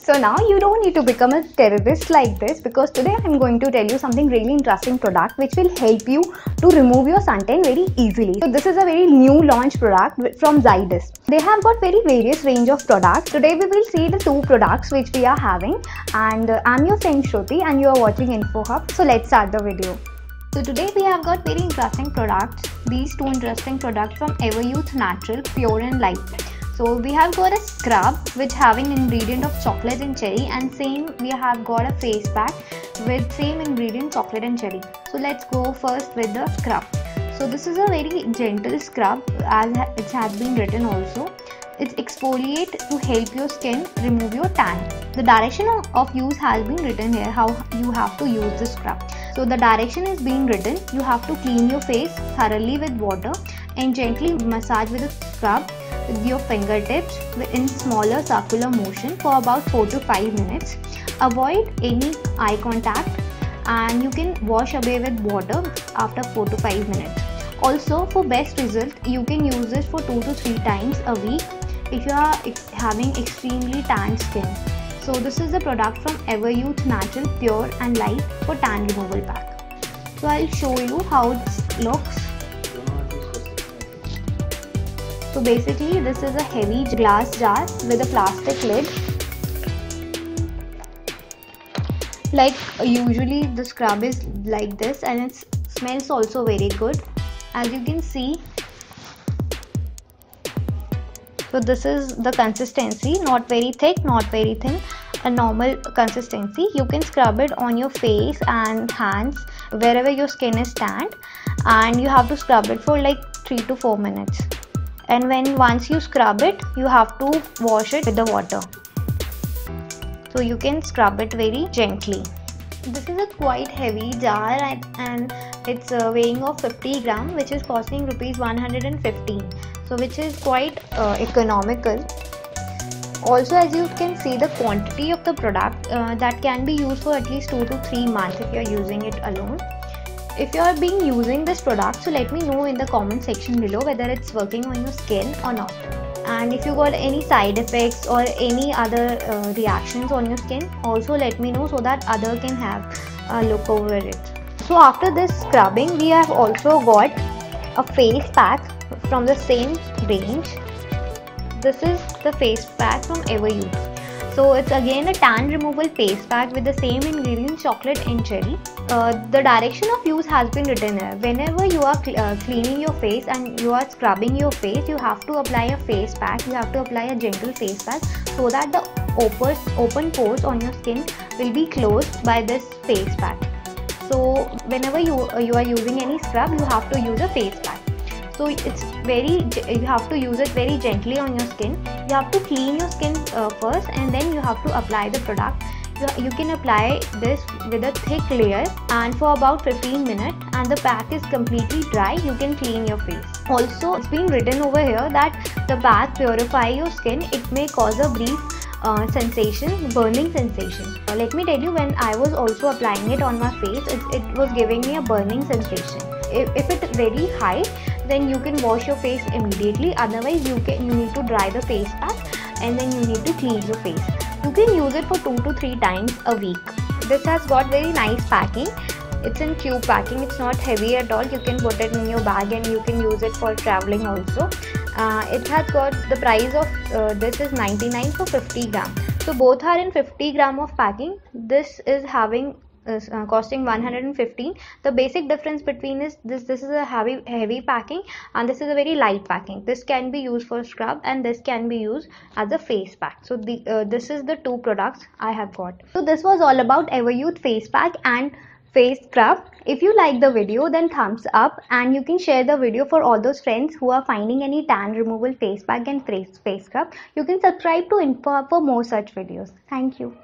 So now you don't need to become a terrorist like this, because today I'm going to tell you something really interesting product which will help you to remove your suntan very easily. So this is a very new launch product from Zydus. They have got very various range of products. Today we will see the two products which we are having, and I'm your friend Shruti and you are watching InfoHub. So let's start the video. So today we have got very interesting products. These two interesting products from Everyuth Natural Pure and Light. So we have got a scrub which having ingredient of chocolate and cherry, and same we have got a face pack with same ingredient chocolate and cherry. So let's go first with the scrub. So this is a very gentle scrub, as it has been written also. It's exfoliate to help your skin remove your tan. The direction of use has been written here, how you have to use the scrub. So the direction is being written. You have to clean your face thoroughly with water and gently massage with a scrub with your fingertips in smaller circular motion for about 4 to 5 minutes. Avoid any eye contact, and you can wash away with water after 4 to 5 minutes. Also, for best result, you can use this for 2 to 3 times a week if you are having extremely tan skin. So this is the product from Everyuth Natural Pure and Light for tan removal pack. So I'll show you how it looks. So basically this is a heavy glass jar with a plastic lid. Like usually the scrub is like this, and it smells also very good, as you can see. So this is the consistency, not very thick, not very thin, a normal consistency. You can scrub it on your face and hands wherever your skin is tanned, and you have to scrub it for like 3 to 4 minutes. And once you scrub it, you have to wash it with the water. So you can scrub it very gently. This is a quite heavy jar, and it's weighing of 50 gram, which is costing rupees 115. So which is quite economical. Also, as you can see, the quantity of the product that can be used for at least 2 to 3 months if you are using it alone. If you are using this product, so let me know in the comment section below whether it's working on your skin or not. And if you got any side effects or any other reactions on your skin, also let me know so that other can have a look over it. So after this scrubbing, we have also got a face pack from the same range. This is the face pack from Everyuth. So it's again a tan removal face pack with the same ingredient chocolate and cherry. The direction of use has been written here. Whenever you are cleaning your face and you are scrubbing your face, you have to apply a face pack. You have to apply a gentle face pack so that the open pores on your skin will be closed by this face pack. So whenever you are using any scrub, you have to use a face pack. So you have to use it very gently on your skin. You have to clean your skin first, and then you have to apply the product. You can apply this with a thick layer, and for about 15 minutes, and the pack is completely dry, you can clean your face. Also, it's been written over here that the pack purify your skin. It may cause a brief burning sensation. Let me tell you, when I was also applying it on my face, it was giving me a burning sensation. If it is very high, then you can wash your face immediately. Otherwise, you need to dry the face pack, and then you need to clean your face. You can use it for 2 to 3 times a week. This has got very nice packing. It's in tube packing. It's not heavy at all. You can put it in your bag and you can use it for traveling also. It has got the price of this is 99 for 50 gram. So both are in 50 gram of packing. This is having costing 115. The basic difference between this is a heavy packing, and this is a very light packing. This can be used for scrub, and this can be used as a face pack. So this is the two products I have got. So this was all about Everyuth face pack and face scrub. If you like the video, then thumbs up, and you can share the video for all those friends who are finding any tan removal face pack and face scrub. You can subscribe to InfoHub for more such videos. Thank you.